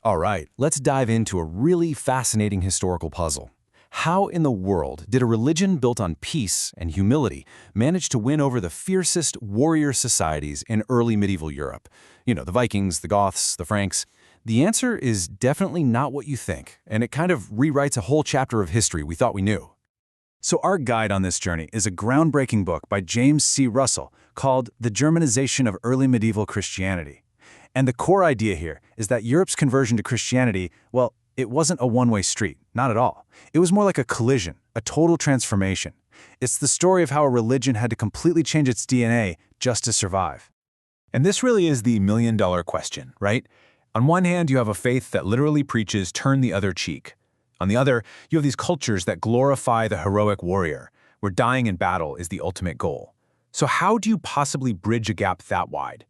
All right, let's dive into a really fascinating historical puzzle. How in the world did a religion built on peace and humility manage to win over the fiercest warrior societies in early medieval Europe? You know, the Vikings, the Goths, the Franks. The answer is definitely not what you think, and it kind of rewrites a whole chapter of history we thought we knew. So our guide on this journey is a groundbreaking book by James C. Russell called The Germanization of Early Medieval Christianity. And the core idea here is that Europe's conversion to Christianity, well, it wasn't a one-way street, not at all. It was more like a collision, a total transformation. It's the story of how a religion had to completely change its DNA just to survive. And this really is the million-dollar question, right? On one hand, you have a faith that literally preaches turn the other cheek. On the other, you have these cultures that glorify the heroic warrior, where dying in battle is the ultimate goal. So how do you possibly bridge a gap that wide?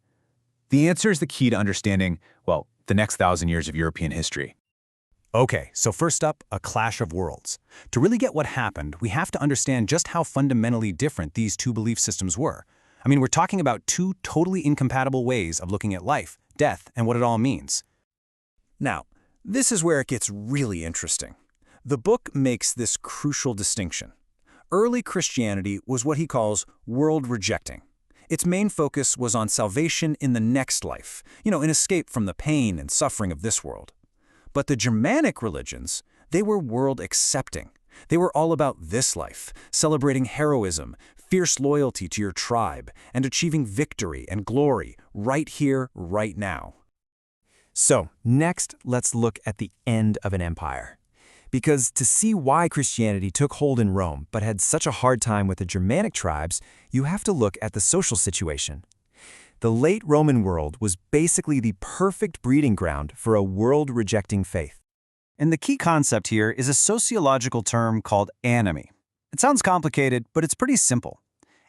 The answer is the key to understanding, well, the next 1,000 years of European history. Okay, so first up, a clash of worlds. To really get what happened, we have to understand just how fundamentally different these two belief systems were. I mean, we're talking about two totally incompatible ways of looking at life, death, and what it all means. Now, this is where it gets really interesting. The book makes this crucial distinction. Early Christianity was what he calls world-rejecting. Its main focus was on salvation in the next life, an escape from the pain and suffering of this world. But the Germanic religions, they were world-accepting. They were all about this life, celebrating heroism, fierce loyalty to your tribe, and achieving victory and glory right here, right now. So, next, let's look at the end of an empire. Because to see why Christianity took hold in Rome but had such a hard time with the Germanic tribes, you have to look at the social situation. The late Roman world was basically the perfect breeding ground for a world-rejecting faith. And the key concept here is a sociological term called anomy. It sounds complicated, but it's pretty simple.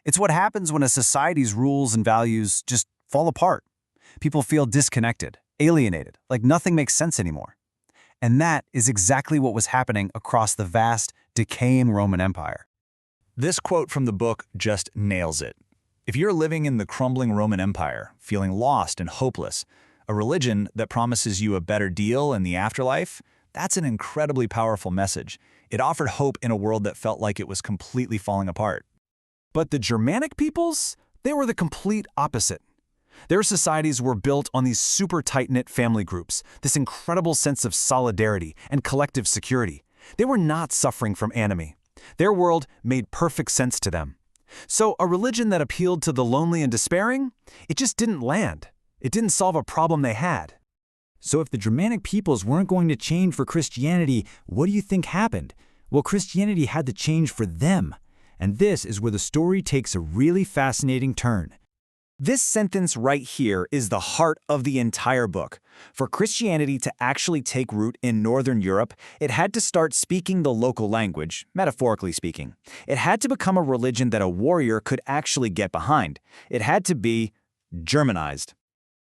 It's what happens when a society's rules and values just fall apart. People feel disconnected, alienated, like nothing makes sense anymore. And that is exactly what was happening across the vast, decaying Roman Empire. This quote from the book just nails it. If you're living in the crumbling Roman Empire, feeling lost and hopeless, a religion that promises you a better deal in the afterlife, that's an incredibly powerful message. It offered hope in a world that felt like it was completely falling apart. But the Germanic peoples, they were the complete opposite. Their societies were built on these super tight-knit family groups, this incredible sense of solidarity and collective security. They were not suffering from anomy. Their world made perfect sense to them. So a religion that appealed to the lonely and despairing, it just didn't land. It didn't solve a problem they had. So if the Germanic peoples weren't going to change for Christianity, what do you think happened? Well, Christianity had to change for them. And this is where the story takes a really fascinating turn. This sentence right here is the heart of the entire book. For Christianity to actually take root in Northern Europe, it had to start speaking the local language, metaphorically speaking. It had to become a religion that a warrior could actually get behind. It had to be Germanized.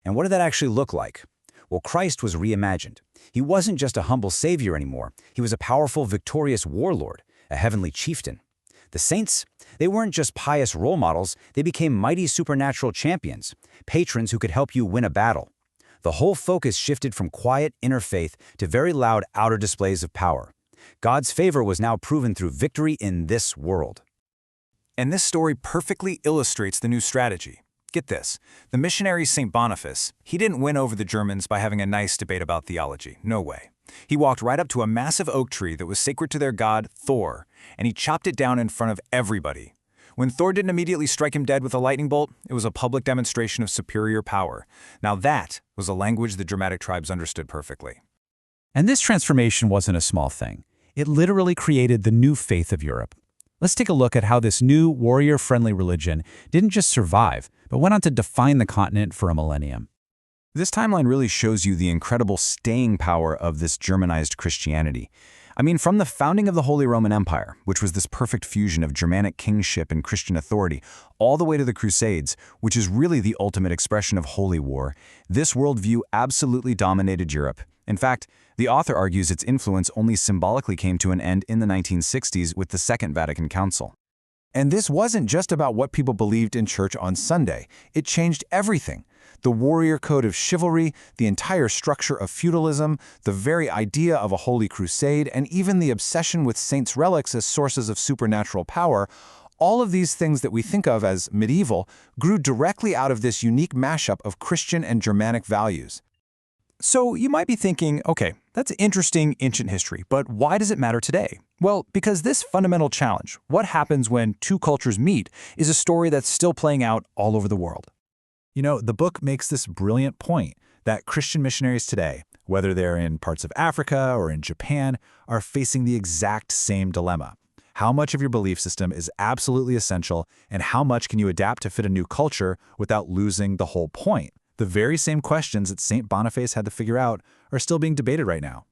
And what did that actually look like? Well, Christ was reimagined. He wasn't just a humble savior anymore. He was a powerful, victorious warlord, a heavenly chieftain. The saints, they weren't just pious role models, they became mighty supernatural champions, patrons who could help you win a battle. The whole focus shifted from quiet inner faith to very loud outer displays of power. God's favor was now proven through victory in this world. And this story perfectly illustrates the new strategy. Get this, the missionary St. Boniface, he didn't win over the Germans by having a nice debate about theology, no way. He walked right up to a massive oak tree that was sacred to their god, Thor, and he chopped it down in front of everybody. When Thor didn't immediately strike him dead with a lightning bolt, it was a public demonstration of superior power. Now that was a language the Germanic tribes understood perfectly. And this transformation wasn't a small thing. It literally created the new faith of Europe. Let's take a look at how this new warrior-friendly religion didn't just survive, but went on to define the continent for a millennium. This timeline really shows you the incredible staying power of this Germanized Christianity. I mean, from the founding of the Holy Roman Empire, which was this perfect fusion of Germanic kingship and Christian authority, all the way to the Crusades, which is really the ultimate expression of holy war, this worldview absolutely dominated Europe. In fact, the author argues its influence only symbolically came to an end in the 1960s with the Second Vatican Council. And this wasn't just about what people believed in church on Sunday. It changed everything. The warrior code of chivalry, the entire structure of feudalism, the very idea of a holy crusade, and even the obsession with saints' relics as sources of supernatural power, all of these things that we think of as medieval grew directly out of this unique mashup of Christian and Germanic values. So you might be thinking, okay, that's interesting ancient history, but why does it matter today? Well, because this fundamental challenge, what happens when two cultures meet, is a story that's still playing out all over the world. You know, the book makes this brilliant point that Christian missionaries today, whether they're in parts of Africa or in Japan, are facing the exact same dilemma. How much of your belief system is absolutely essential, and how much can you adapt to fit a new culture without losing the whole point? The very same questions that St. Boniface had to figure out are still being debated right now.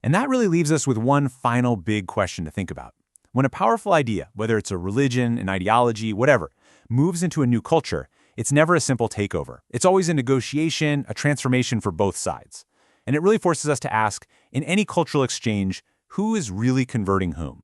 And that really leaves us with one final big question to think about. When a powerful idea, whether it's a religion, an ideology, whatever, moves into a new culture, it's never a simple takeover. It's always a negotiation, a transformation for both sides. And it really forces us to ask, in any cultural exchange, who is really converting whom?